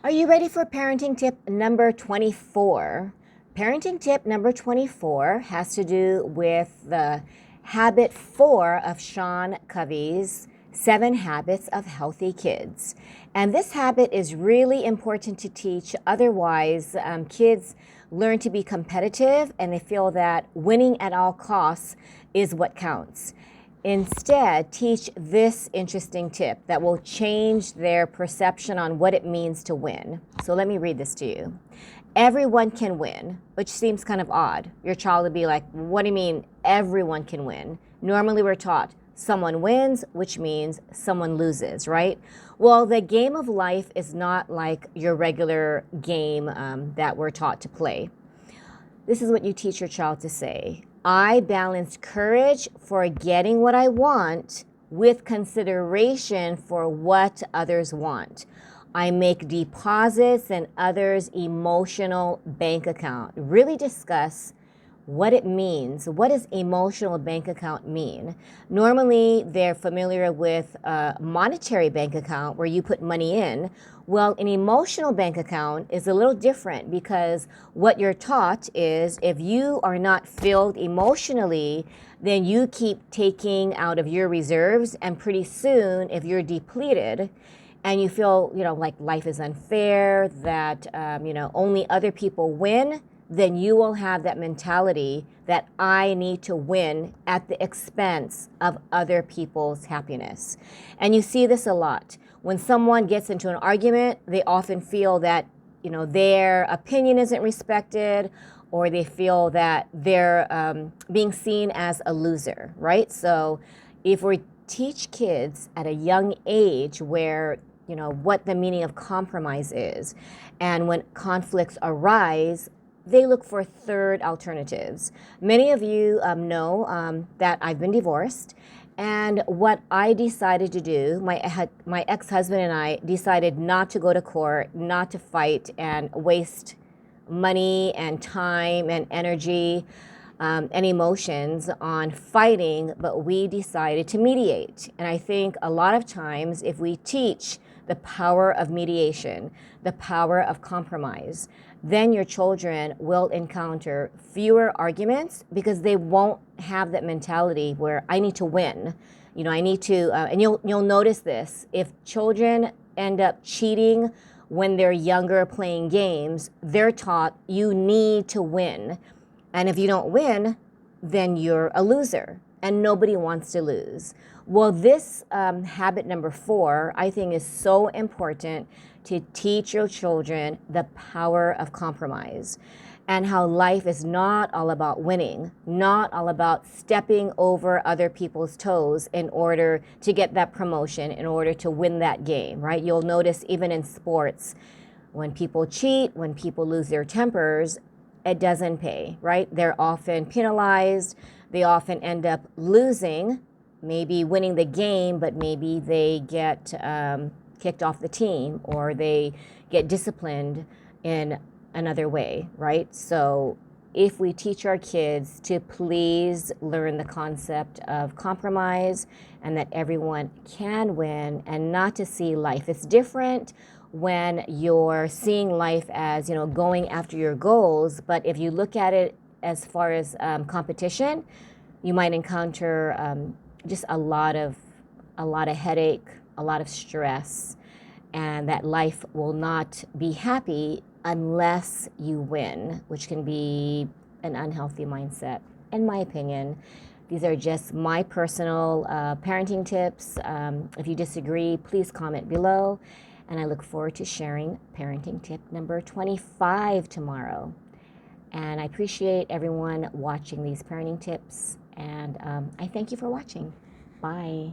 Are you ready for parenting tip number 24? Parenting tip number 24 has to do with the habit 4 of Sean Covey's 7 Habits of Healthy Kids. And this habit is really important to teach. Otherwise, kids learn to be competitive and they feel that winning at all costs is what counts. Instead, teach this interesting tip that will change their perception on what it means to win. So let me read this to you. Everyone can win, which seems kind of odd. Your child would be like, what do you mean everyone can win? Normally we're taught someone wins, which means someone loses, right? Well, the game of life is not like your regular game that we're taught to play. This is what you teach your child to say. I balance courage for getting what I want with consideration for what others want. I make deposits in others' emotional bank account. Really discuss what it means. What does emotional bank account mean? Normally, they're familiar with a monetary bank account where you put money in. Well, an emotional bank account is a little different because what you're taught is if you are not filled emotionally, then you keep taking out of your reserves, and pretty soon, if you're depleted, and you feel, like life is unfair, that, only other people win, then you will have that mentality that I need to win at the expense of other people's happiness. And you see this a lot. When someone gets into an argument, they often feel that, their opinion isn't respected, or they feel that they're being seen as a loser, right? So if we teach kids at a young age where what the meaning of compromise is, and when conflicts arise, they look for third alternatives. Many of you know that I've been divorced, and what I decided to do, my ex-husband and I decided not to go to court, not to fight and waste money and time and energy and emotions on fighting, but we decided to mediate. And I think a lot of times if we teach the power of mediation, the power of compromise, then your children will encounter fewer arguments because they won't have that mentality where I need to win. I need to, and you'll notice this, if children end up cheating when they're younger playing games, they're taught you need to win. And if you don't win, then you're a loser, and nobody wants to lose. Well, this habit number 4, I think, is so important to teach your children the power of compromise and how life is not all about winning, not all about stepping over other people's toes in order to get that promotion, in order to win that game, right? You'll notice even in sports, when people cheat, when people lose their tempers, it doesn't pay, right? They're often penalized. They often end up losing, maybe winning the game, but maybe they get kicked off the team, or they get disciplined in another way, right? So if we teach our kids to please learn the concept of compromise and that everyone can win, and not to see life as different when you're seeing life as, going after your goals. But if you look at it as far as competition, you might encounter just a lot of headache, a lot of stress, and that life will not be happy unless you win, which can be an unhealthy mindset, in my opinion. These are just my personal parenting tips. If you disagree, please comment below. And I look forward to sharing parenting tip number 25 tomorrow. And I appreciate everyone watching these parenting tips. And I thank you for watching. Bye.